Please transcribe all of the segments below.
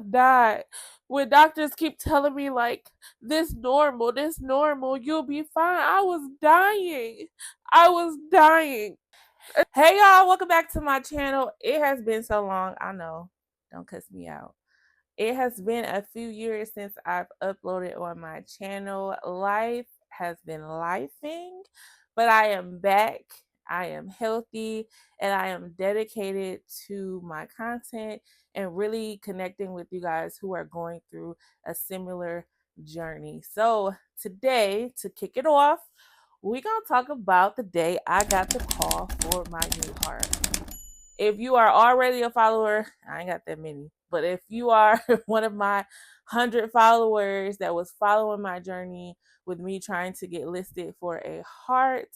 died when doctors keep telling me like this normal, you'll be fine. I was dying. Hey y'all, welcome back to my channel. It has been so long. I know, don't cuss me out. It has been a few years since I've uploaded on my channel. Life has been lifing, but I am back. I am healthy and I am dedicated to my content and really connecting with you guys who are going through a similar journey. So today, to kick it off, we're going to talk about the day I got the call for my new heart. If you are already a follower, I ain't got that many, but if you are one of my 100 followers that was following my journey with me trying to get listed for a heart,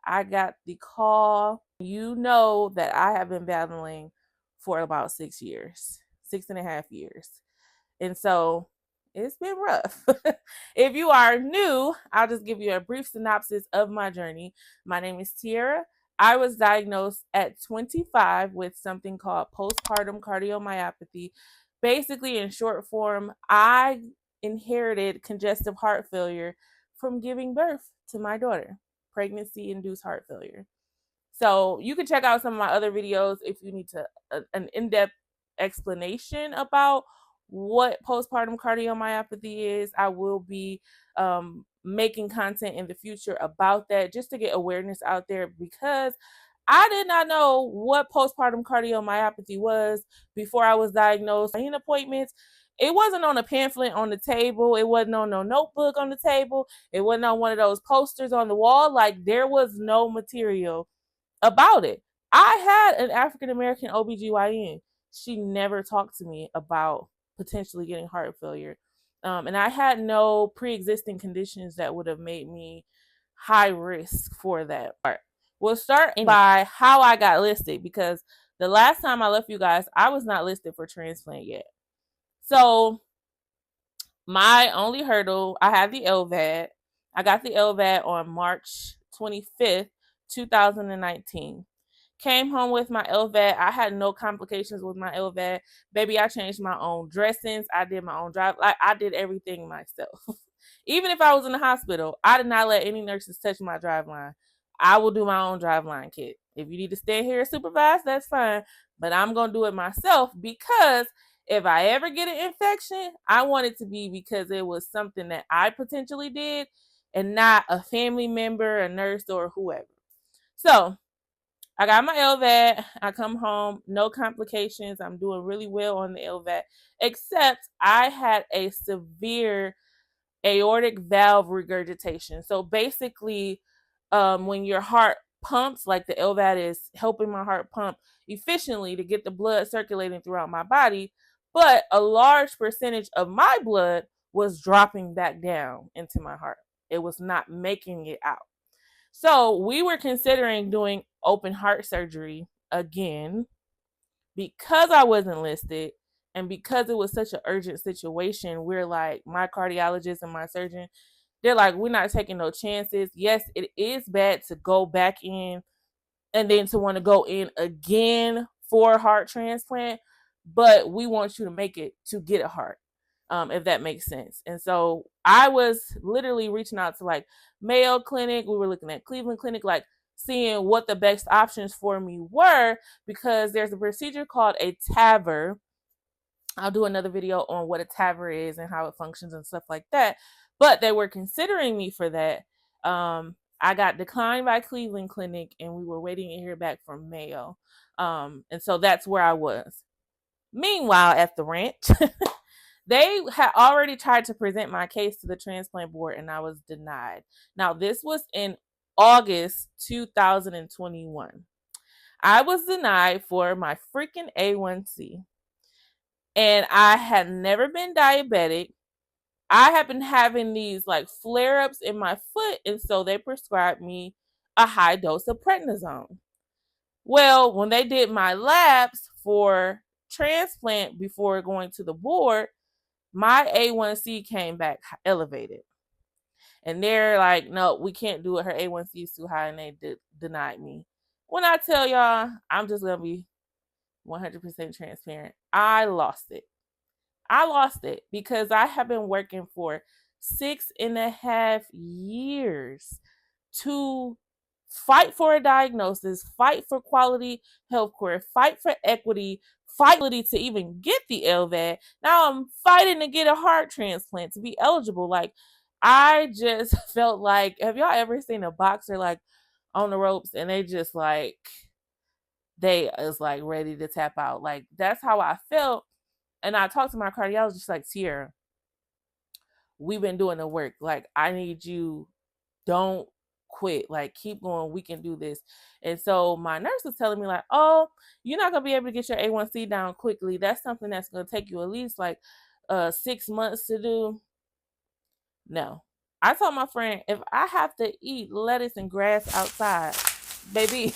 I got the call. You know that I have been battling for about 6 years, 6.5 years. And so it's been rough. If you are new, I'll just give you a brief synopsis of my journey. My name is Tiara. I was diagnosed at 25 with something called postpartum cardiomyopathy. Basically, in short form, I inherited congestive heart failure from giving birth to my daughter, pregnancy-induced heart failure. So you can check out some of my other videos if you need an in-depth explanation about what postpartum cardiomyopathy is. I will be making content in the future about that just to get awareness out there, because I did not know what postpartum cardiomyopathy was before I was diagnosed. In appointments, it wasn't on a pamphlet on the table. It wasn't on no notebook on the table. It wasn't on one of those posters on the wall. Like, there was no material about it. I had an African American OBGYN. She never talked to me about potentially getting heart failure. And I had no pre-existing conditions that would have made me high risk for that. We'll start by how I got listed, because the last time I left you guys, I was not listed for transplant yet. So my only hurdle, I had the LVAD. I got the LVAD on March 25th, 2019. Came home with my LVAD. I had no complications with my LVAD. Baby, I changed my own dressings. I did my own drive. Like, I did everything myself. Even if I was in the hospital, I did not let any nurses touch my drive line. I will do my own drive line kit. If you need to stand here and supervise, that's fine. But I'm going to do it myself, because if I ever get an infection, I want it to be because it was something that I potentially did and not a family member, a nurse, or whoever. So I got my LVAD. I come home, no complications. I'm doing really well on the LVAD, except I had a severe aortic valve regurgitation. So basically, when your heart pumps, like the LVAD is helping my heart pump efficiently to get the blood circulating throughout my body, but a large percentage of my blood was dropping back down into my heart. It was not making it out. So we were considering doing open heart surgery again, because I wasn't listed and because it was such an urgent situation. We're like, my cardiologist and my surgeon, they're like, we're not taking no chances. Yes, it is bad to go back in and then to want to go in again for a heart transplant, but we want you to make it to get a heart, if that makes sense. And so I was literally reaching out to like Mayo Clinic. We were looking at Cleveland Clinic, like seeing what the best options for me were, because there's a procedure called a TAVR. I'll do another video on what a TAVR is and how it functions and stuff like that. But they were considering me for that. I got declined by Cleveland Clinic, and we were waiting to hear back from Mayo. And so that's where I was. Meanwhile, at the ranch, they had already tried to present my case to the transplant board, and I was denied. Now, this was in August 2021. I was denied for my freaking A1C. And I had never been diabetic. I have been having these like flare-ups in my foot, and so they prescribed me a high dose of prednisone. Well, when they did my labs for transplant before going to the board, my A1C came back elevated. And they're like, no, we can't do it. Her A1C is too high, and they denied me. When I tell y'all, I'm just going to be 100% transparent. I lost it. I lost it because I have been working for 6.5 years to fight for a diagnosis, fight for quality healthcare, fight for equity, fight to even get the LVAD. Now I'm fighting to get a heart transplant to be eligible. Like, I just felt like, have y'all ever seen a boxer like on the ropes and they just like, they is like ready to tap out? Like, that's how I felt. And I talked to my cardiologist, like, Tiara, we've been doing the work. Like, I need you, don't quit. Like, keep going. We can do this. And so my nurse was telling me, like, oh, you're not going to be able to get your A1C down quickly. That's something that's going to take you at least like 6 months to do. No. I told my friend, if I have to eat lettuce and grass outside, baby,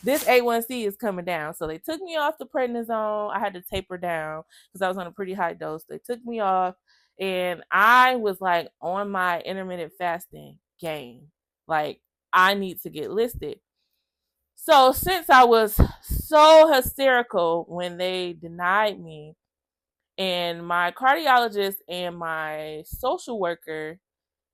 this A1C is coming down. So they took me off the prednisone. I had to taper down because I was on a pretty high dose. They took me off, and I was like on my intermittent fasting game. Like, I need to get listed. So since I was so hysterical when they denied me, and my cardiologist and my social worker,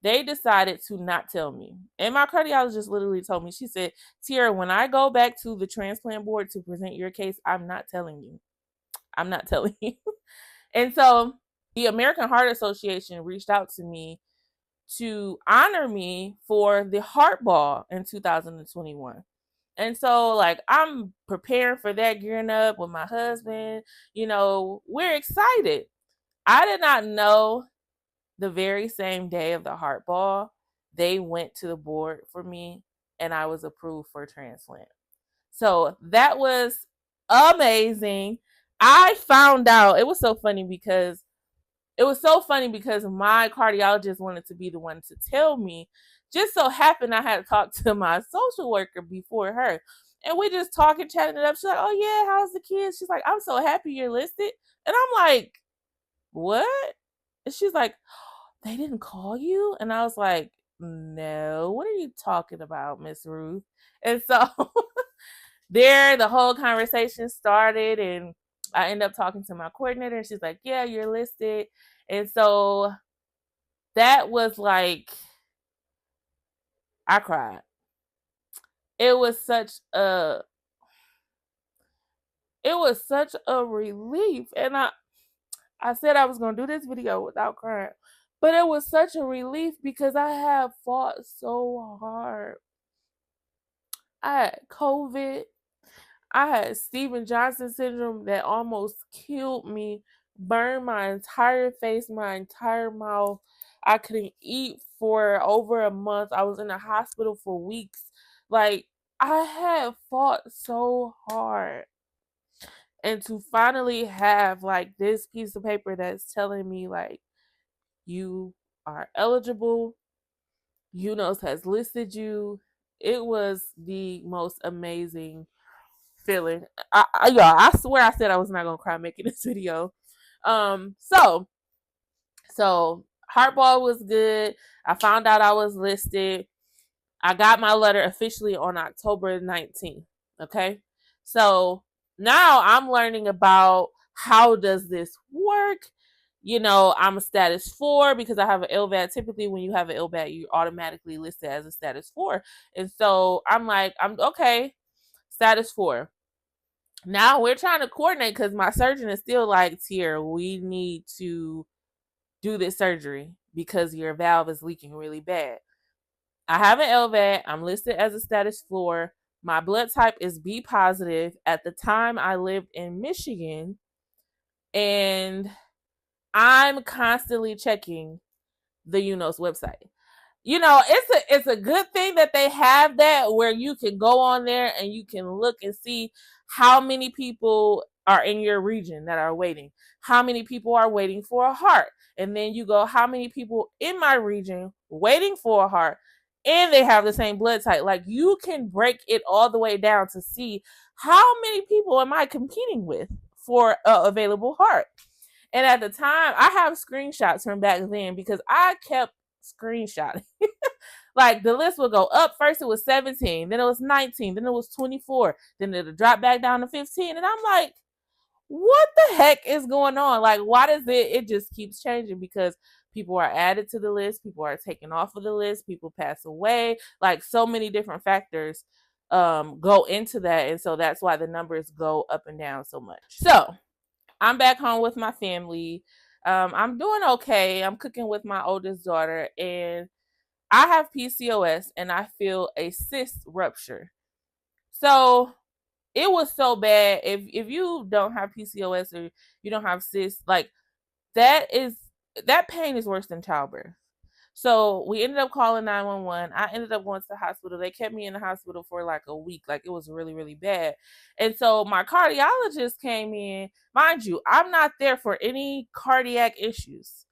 they decided to not tell me. And my cardiologist literally told me, she said, Tiara, when I go back to the transplant board to present your case, I'm not telling you. I'm not telling you. And so the American Heart Association reached out to me to honor me for the Heart Ball in 2021. And so, like, I'm preparing for that, gearing up with my husband. You know, we're excited. I did not know the very same day of the Heart Ball, they went to the board for me and I was approved for transplant. So that was amazing. I found out, it was so funny because my cardiologist wanted to be the one to tell me. Just so happened I had talked to my social worker before her. And we just talking, chatting it up. She's like, oh yeah, how's the kids? She's like, I'm so happy you're listed. And I'm like, what? And she's like, they didn't call you? And I was like, no, what are you talking about, Miss Ruth? And so there, the whole conversation started, and I ended up talking to my coordinator, and she's like, yeah, you're listed. And so that was like, I cried. It was such a relief. And I said I was going to do this video without crying. But it was such a relief because I have fought so hard. I had COVID. I had Steven Johnson syndrome that almost killed me, burned my entire face, my entire mouth. I couldn't eat for over a month. I was in the hospital for weeks. Like, I had fought so hard. And to finally have like this piece of paper that's telling me like, you are eligible, UNOS has listed you. It was the most amazing feeling. I swear I said I was not gonna cry making this video. So Heartball was good. I found out I was listed. I got my letter officially on October 19th. Okay. So now I'm learning about how does this work. You know, I'm a status 4 because I have an LVAD. Typically, when you have an LVAD, you're automatically listed as a status 4. And so I'm like, I'm okay, status 4. Now we're trying to coordinate because my surgeon is still like, Tiara, we need to do this surgery because your valve is leaking really bad. I have an LVAD. I'm listed as a status 4. My blood type is B positive. At the time, I lived in Michigan, and I'm constantly checking the UNOS website. You know, it's a good thing that they have that where you can go on there and you can look and see how many people are in your region that are waiting, how many people are waiting for a heart, and then you go, how many people in my region waiting for a heart, and they have the same blood type. Like, you can break it all the way down to see how many people am I competing with for an available heart. And at the time, I have screenshots from back then because I kept screenshotting. Like, the list would go up. First it was 17, then it was 19, then it was 24, then it'll drop back down to 15. And I'm like, what the heck is going on? Like, why does it just keeps changing? Because people are added to the list, people are taken off of the list, people pass away, like so many different factors go into that, and so that's why the numbers go up and down so much. So I'm back home with my family. I'm doing okay. I'm cooking with my oldest daughter, and I have PCOS and I feel a cyst rupture. So it was so bad. If you don't have PCOS or you don't have cysts, like that pain is worse than childbirth. So we ended up calling 911. I ended up going to the hospital. They kept me in the hospital for like a week. Like it was really, really bad. And so my cardiologist came in. Mind you, I'm not there for any cardiac issues.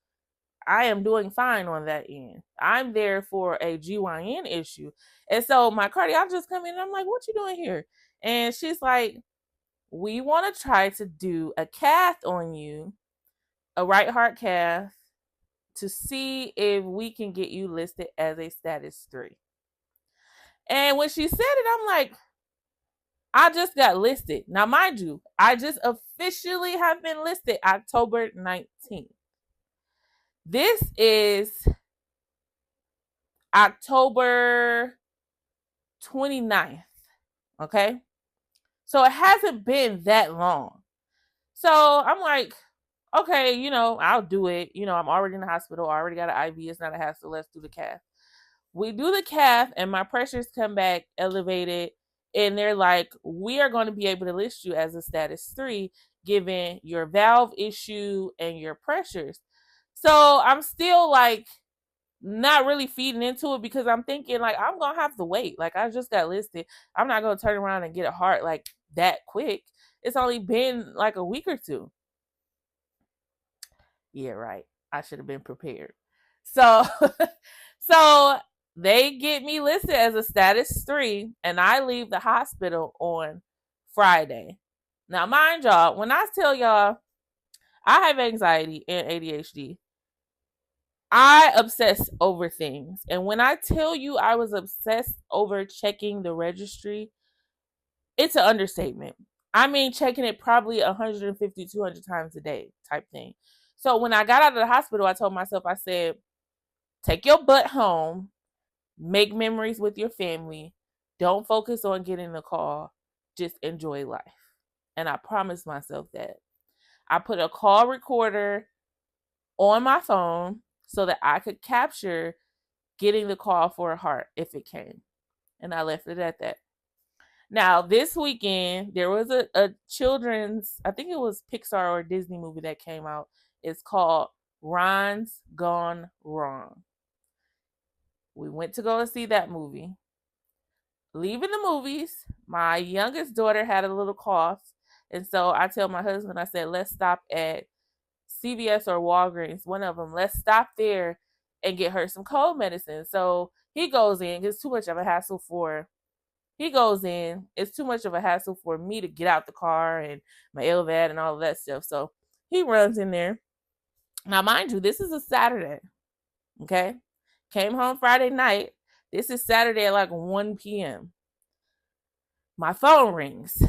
I am doing fine on that end. I'm there for a GYN issue. And so my cardiologist come in and I'm like, what you doing here? And she's like, we want to try to do a cath on you, a right heart cath, to see if we can get you listed as a status 3. And when she said it, I'm like, I just got listed. Now, mind you, I just officially have been listed October 19th. This is October 29th. Okay. So it hasn't been that long. So I'm like, okay, I'll do it. I'm already in the hospital, already got an IV. It's not a hassle. Let's do the cath. We do the cath and my pressures come back elevated. And they're like, we are going to be able to list you as a status 3, given your valve issue and your pressures. So I'm still like, not really feeding into it because I'm thinking like I'm gonna have to wait. Like I just got listed. I'm not gonna turn around and get a heart like that quick. It's only been like a week or two. Yeah, right. I should have been prepared. So so they get me listed as a status 3 and I leave the hospital on Friday. Now mind y'all, when I tell y'all I have anxiety and ADHD, I obsess over things. And when I tell you I was obsessed over checking the registry, it's an understatement. I mean, checking it probably 150, 200 times a day type thing. So when I got out of the hospital, I told myself, I said, take your butt home, make memories with your family. Don't focus on getting the call. Just enjoy life. And I promised myself that. I put a call recorder on my phone so that I could capture getting the call for a heart if it came. And I left it at that. Now, this weekend, there was a children's, I think it was Pixar or Disney movie that came out. It's called Ron's Gone Wrong. We went to go see that movie. Leaving the movies, my youngest daughter had a little cough. And so I tell my husband, I said, let's stop at CVS or Walgreens, one of them. Let's stop there and get her some cold medicine. So he goes in. It's too much of a hassle for he goes in. It's too much of a hassle for me to get out the car and my LVAD and all of that stuff. So he runs in there. Now, mind you, this is a Saturday. Okay. Came home Friday night. This is Saturday at like 1 p.m. My phone rings.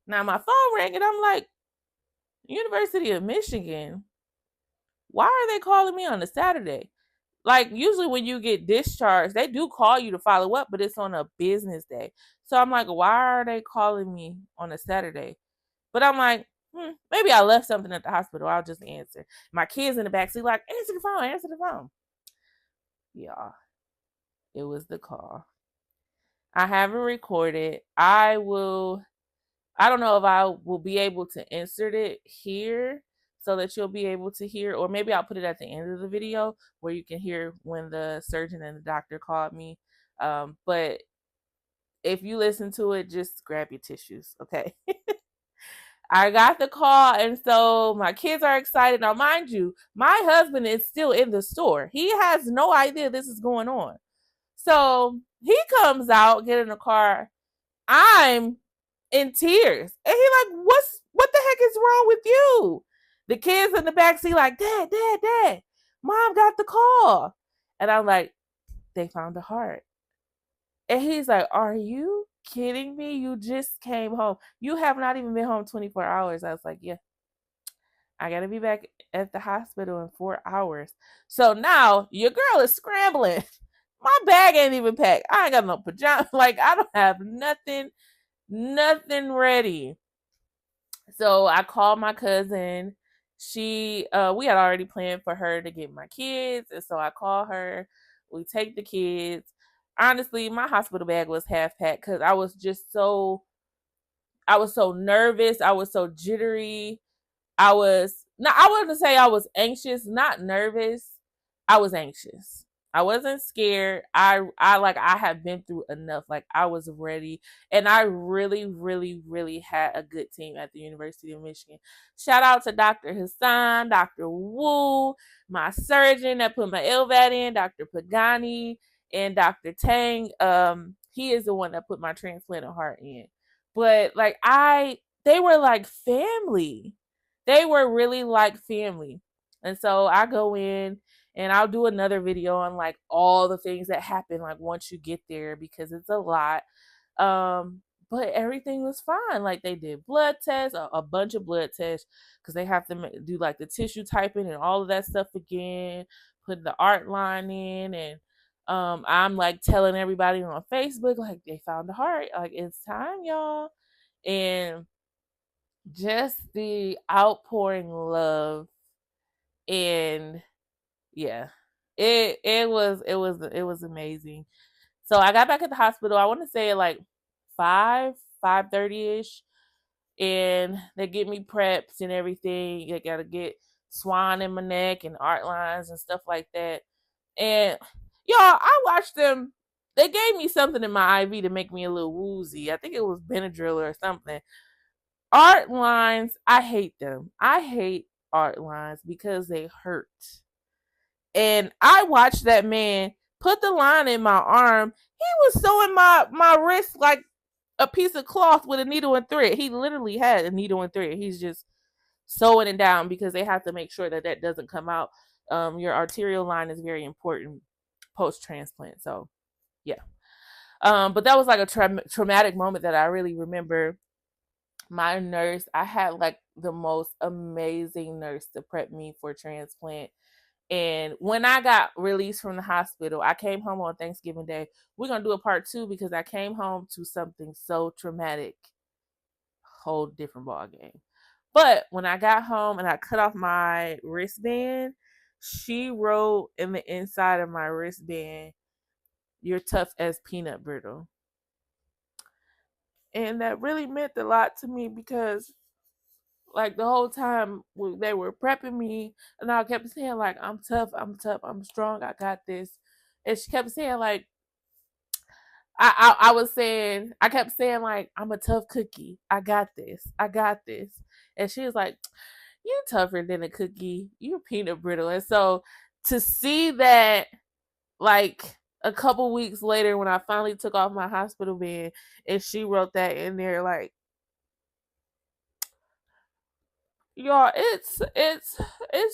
Now my phone rang and I'm like, University of Michigan, why are they calling me on a Saturday? Like usually when you get discharged, they do call you to follow up, but it's on a business day. So I'm like, why are they calling me on a Saturday? But I'm like, maybe I left something at the hospital. I'll just answer. My kids in the back seat like, answer the phone, answer the phone. Yeah, it was the call. I haven't recorded. I don't know if I will be able to insert it here so that you'll be able to hear, or maybe I'll put it at the end of the video where you can hear when the surgeon and the doctor called me. But if you listen to it, just grab your tissues, okay? I got the call, and so my kids are excited. Now, mind you, my husband is still in the store. He has no idea this is going on. So he comes out, get in the car. I'm in tears. And he like, what the heck is wrong with you? The kids in the backseat like, Dad, Mom got the call. And I'm like, they found a heart. And he's like, are you kidding me? You just came home. You have not even been home 24 hours. I was like, yeah. I gotta be back at the hospital in 4 hours. So now your girl is scrambling. My bag ain't even packed. I ain't got no pajamas. Like, I don't have nothing ready. So I called my cousin. We had already planned for her to get my kids, and so I call her. We take the kids. Honestly, my hospital bag was half packed because I was so nervous. I was so jittery. I wouldn't say I was anxious, not nervous. I was anxious. I wasn't scared. I have been through enough. Like, I was ready. And I really, really, really had a good team at the University of Michigan. Shout out to Dr. Hassan, Dr. Wu, my surgeon that put my LVAD in, Dr. Pagani, and Dr. Tang. He is the one that put my transplanted heart in. But like, they were like family. They were really like family. And so I go in and I'll do another video on like all the things that happen like once you get there, because it's a lot. But everything was fine. Like, they did blood tests, a bunch of blood tests, because they have to do like the tissue typing and all of that stuff again, put the art line in, and I'm like telling everybody on Facebook, like, they found the heart, like, it's time, y'all. And just the outpouring love, and yeah, it was amazing. So I got back at the hospital, I want to say like 5:30 ish, and they get me prepped and everything. They gotta get swan in my neck and art lines and stuff like that. And y'all, I watched them. They gave me something in my IV to make me a little woozy. I think it was Benadryl or something. Art lines, I hate them. I hate art lines because they hurt. And I watched that man put the line in my arm. He was sewing my wrist like a piece of cloth with a needle and thread. He literally had a needle and thread. He's just sewing it down because they have to make sure that that doesn't come out. Your arterial line is very important post transplant. So yeah. But that was like a traumatic moment that I really remember. My nurse, I had like the most amazing nurse to prep me for transplant. And when I got released from the hospital, I came home on Thanksgiving Day. We're going to do a part 2 because I came home to something so traumatic. Whole different ball game. But when I got home and I cut off my wristband, she wrote in the inside of my wristband, "You're tough as peanut brittle." And that really meant a lot to me because like the whole time they were prepping me, and I kept saying like, I'm tough, I'm strong, I got this. And she kept saying like, I kept saying like, I'm a tough cookie, I got this, I got this. And she was like, you tougher than a cookie, you peanut brittle. And so to see that, like a couple weeks later when I finally took off my hospital bed and she wrote that in there, like, y'all, it's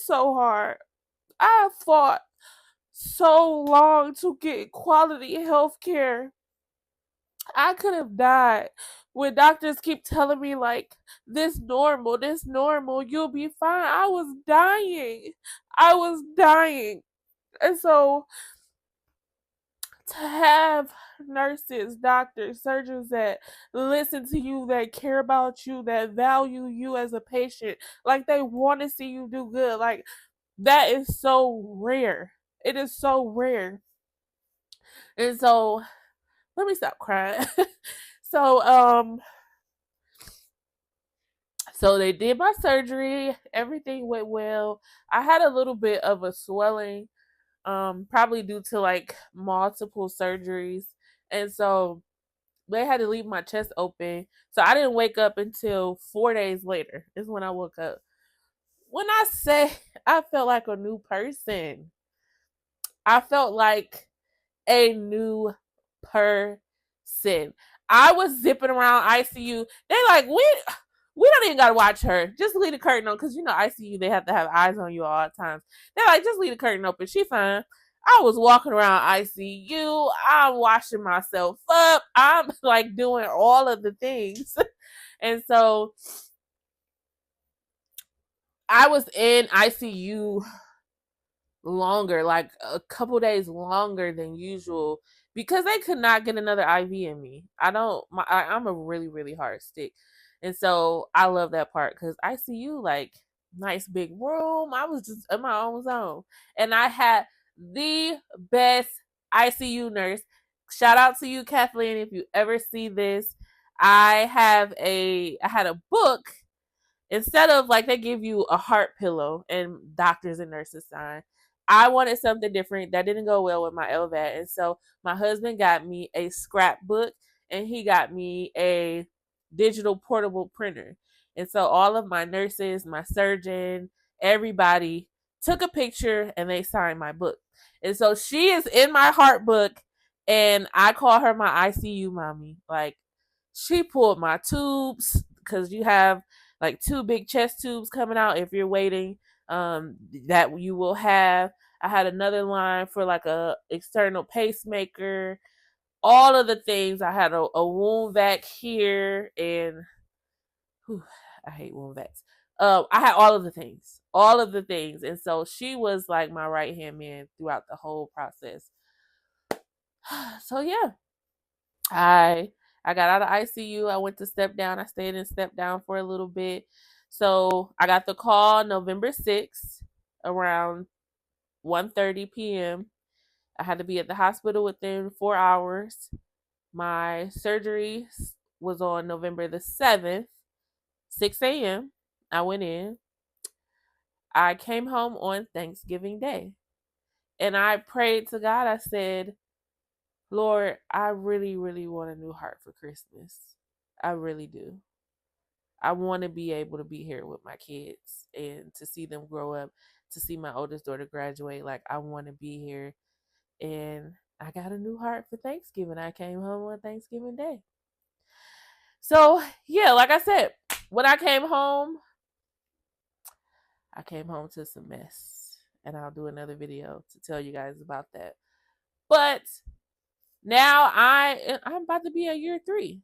so hard. I fought so long to get quality health care. I could have died when doctors keep telling me like, this normal, you'll be fine. I was dying. I was dying. And so to have nurses, doctors, surgeons that listen to you, that care about you, that value you as a patient, like they want to see you do good, like that is so rare. It is so rare. And so let me stop crying. so so they did my surgery, everything went well. I had a little bit of a swelling, probably due to like multiple surgeries. And so they had to leave my chest open. So I didn't wake up until 4 days later is when I woke up. When I say I felt like a new person, I felt like a new person. I was zipping around ICU. They like, we don't even gotta watch her. Just leave the curtain on, because you know ICU, they have to have eyes on you all the times. They're like, just leave the curtain open. She fine. I was walking around ICU. I'm washing myself up. I'm like doing all of the things. And so I was in ICU longer, like a couple days longer than usual, because they could not get another IV in me. I'm a really, really hard stick. And so I love that part because ICU, like, nice big room. I was just in my own zone. And I had the best ICU nurse. Shout out to you, Kathleen, if you ever see this. I had a book. Instead of, like, they give you a heart pillow and doctors and nurses sign, I wanted something different that didn't go well with my LVAD. And so my husband got me a scrapbook and he got me a digital portable printer. And so all of my nurses, my surgeon, everybody took a picture and they signed my book. And so she is in my heart book, and I call her my ICU mommy. Like, she pulled my tubes because you have like 2 big chest tubes coming out if you're waiting, that you will have. I had another line for like a external pacemaker, all of the things. I had a wound vac here, and whew, I hate wound vacs. I had all of the things. And so she was like my right hand man throughout the whole process. So yeah, I I got out of ICU. I went to step down. I stayed in step down for a little bit. So I got the call November 6th around 1:30 p.m. I had to be at the hospital within 4 hours. My surgery was on November the 7th, 6 a.m. I went in. I came home on Thanksgiving Day. And I prayed to God. I said, Lord, I really, really want a new heart for Christmas. I really do. I want to be able to be here with my kids and to see them grow up, to see my oldest daughter graduate. Like, I want to be here. And I got a new heart for Thanksgiving. I came home on Thanksgiving Day. So, yeah, like I said, when I came home to some mess. And I'll do another video to tell you guys about that. But now I'm about to be at year 3.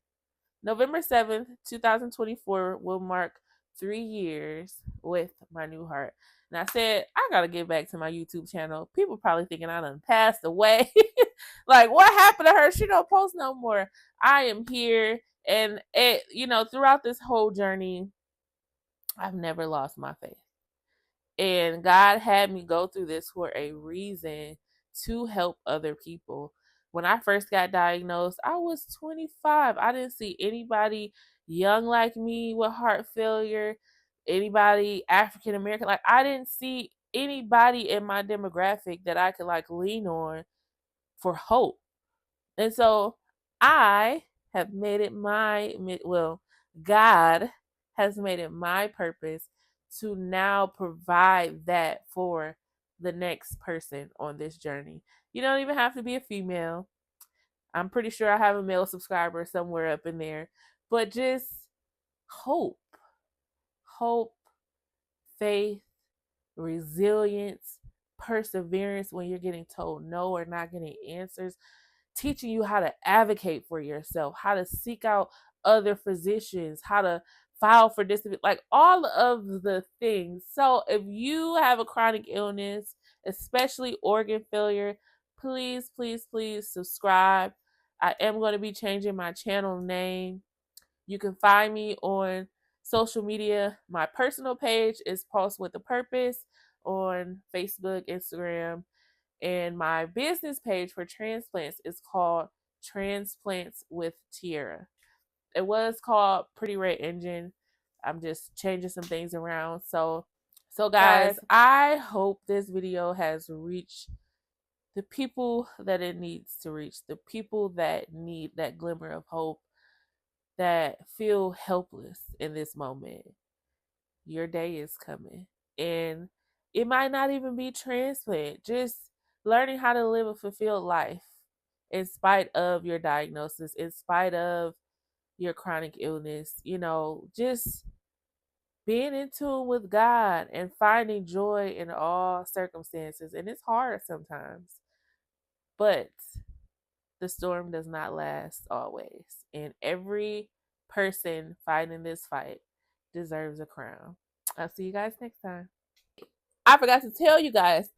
November 7th, 2024 will mark 3 years with my new heart. And I said, I got to get back to my YouTube channel. People probably thinking I done passed away. Like, what happened to her? She don't post no more. I am here. And throughout this whole journey, I've never lost my faith. And God had me go through this for a reason, to help other people. When I first got diagnosed, I was 25. I didn't see anybody young like me with heart failure, anybody African American. Like, I didn't see anybody in my demographic that I could like lean on for hope. And so I have made it God has made it my purpose to now provide that for the next person on this journey. You don't even have to be a female. I'm pretty sure I have a male subscriber somewhere up in there. But just hope, hope, faith, resilience, perseverance when you're getting told no or not getting answers, teaching you how to advocate for yourself, how to seek out other physicians, how to file for disability, like all of the things. So if you have a chronic illness, especially organ failure, please, please, please subscribe. I am going to be changing my channel name. You can find me on social media. My personal page is Pulse with a Purpose on Facebook, Instagram, and my business page for transplants is called Transplants with Tiara. It was called Pretty Red Engine. I'm just changing some things around. So guys, I hope this video has reached the people that it needs to reach, the people that need that glimmer of hope, that feel helpless in this moment. Your day is coming. And it might not even be transplant, just learning how to live a fulfilled life in spite of your diagnosis, in spite of your chronic illness, just being in tune with God and finding joy in all circumstances. And it's hard sometimes, but the storm does not last always. And every person fighting this fight deserves a crown. I'll see you guys next time. I forgot to tell you guys,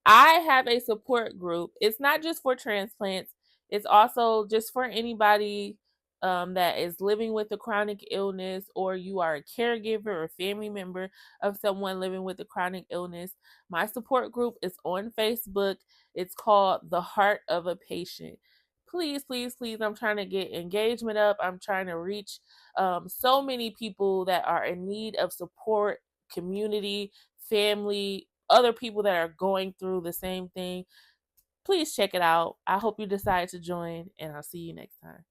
I have a support group. It's not just for transplants, it's also just for anybody that is living with a chronic illness, or you are a caregiver or family member of someone living with a chronic illness. My support group is on Facebook. It's called The Heart of a Patient. Please, please, please, I'm trying to get engagement up. I'm trying to reach so many people that are in need of support, community, family, other people that are going through the same thing. Please check it out. I hope you decide to join, and I'll see you next time.